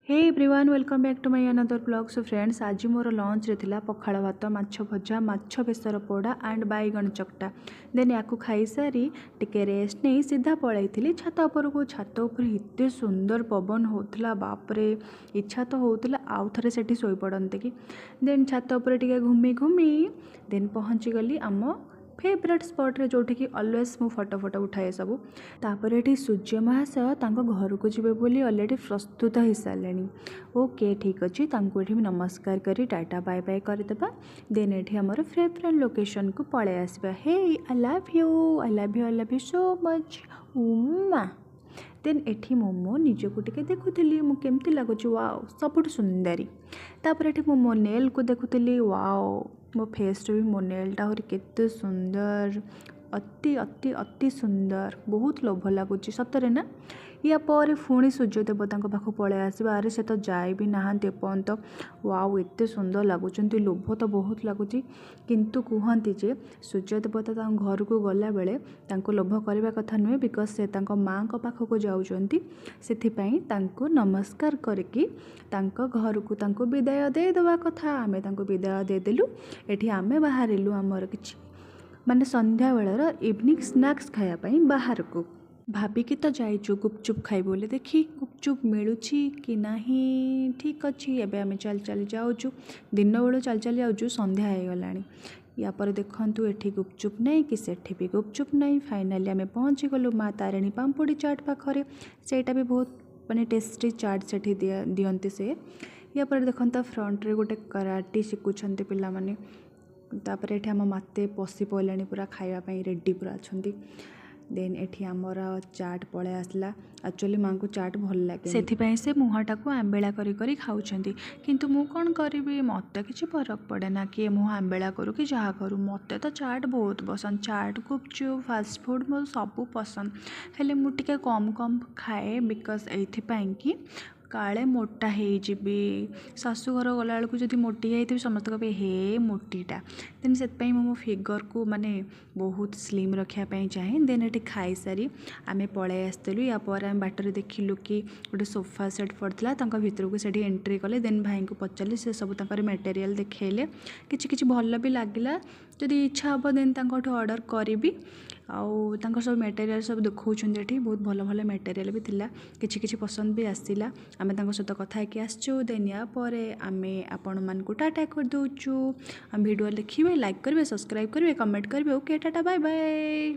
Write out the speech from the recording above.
Hey everyone welcome back to my another blog. So friends आज मोर lunch रे थिला पखाड़ भात माछ भजा माछ बेसर पोड़ा एंड बैगन चकटा। देन या खाई सारी टिके रेस्ट नहीं सीधा पलैली छात उपर को। छात उपर एते सुंदर पवन होता बापरे इच्छा तो होता आउ थे से शोई पड़ते कि। देन छात उपर टिके घूमी घूमी देन पहुँची गली आम फेवरेट स्पॉट रे जोठी कि ऑलवेज मु फोटो फोटो उठाए सब। तापर एठी सूर्य महाशय तांको घर को जीवे बोली ऑलरेडी प्रस्तुत हो सारे। ओके ठीक अच्छे तांको नमस्कार करी टाटा बाय बाय करदेबा। देन एठी हमर फेवरेट लोकेशन को पळे आसबा। Hey I love you I love you I love you so much उम्मा। देन एठी मोमो निजको टिके देखुली मु केमती लगुच वाओ सबुठ सुंदरी। तापर एठी मो नेल को देखुली वाओ मो फेस भी मो नेलटा हो केते सुंदर अति अति अति सुंदर बहुत लोभ लगुच सतरे ना। या पर पुणी सूर्य देवता पाख पलि आसवा। अरे से तो जाए भी नहांती एपर्यंत वाओ एते सुंदर लगुच लोभ तो बहुत लगुच। किंतु कहती जे सूर्य देवता घर को गला बेले तांको लोभ करने कथा नुहे बिकज से माँ पाख को जाऊँगी से नमस्कार करके घर को तांको विदाय देदेवा कथा। आम विदाय देदेलु। एठी आमे बाहरिलु आमर किछि माने संध्या बेलर इवनिंग स्नैक्स खायापाई बाहर को भाविकी तो जाइचु गुपचुप खाई बोले देखी गुपचुप मिलूची कि नहीं। ठीक अच्छी एबे आमे चल चली जाऊँ दिन बेलू चल चली जाऊँ संध्या हो गलानी। या पर देखंतु एठी गुपचुप नहीं कि सेठी भी गुपचुप नहीं। फाइनाली आमे पहुँची गलु माँ तारिणी पाम्पुड़ी चाट पाखरे। सेटा भी बहुत माने टेस्टी चाट सेठी दियंती से। या पर देखंता फ्रंट रे गोटे कराटी शिखुछंती पिला माने। तापर एठी आम माते पशि पड़े पूरा खावाई रेडी पूरा अच्छा। देन एठी आमर चाट पळे आसला। एक्चुअली माँ को चाट भल लगे से मुहटा को आंबेला करी खाऊछंती। किंतु मु कौन करी मत किसी फरक पड़े ना कि मुँह आंबेला करूँ कि जहाँ करूँ मत तो चाट बहुत पसंद। चाट गुपचुप फास्ट फूड मो सब पसंद हेले मु टिके कम कम खाए बिकज एथिपाई कि काले मोटा होजी। शाशुघर गला बेलू जब मोटी जाइए समस्त कहे हे मोटीटा। देन से मो फिगर को माने बहुत स्लिम रखापी चाहे। देन ये खाई सारी आम पलि आसलु। या पर आम बाटर देखिलु कि गोटे सोफा सेट पड़ता भर को से एंट्री कले। देन भाई को पचारि से सब मटेरियल देखले कि भल भी लगे जदि इच्छा हम देन ऑर्डर करी। आउ सब मटेरियल सब देखते बहुत भल भल मटेरियल भी थिला किछि पसंद भी आसला। आम सहित कथा आसचु। देन या पर आमे आपण मान को टाटा कर दउचु। वीडियो देखिए लाइक करेंगे सब्सक्राइब करेंगे कमेंट करेंगे। Okay tata bye bye.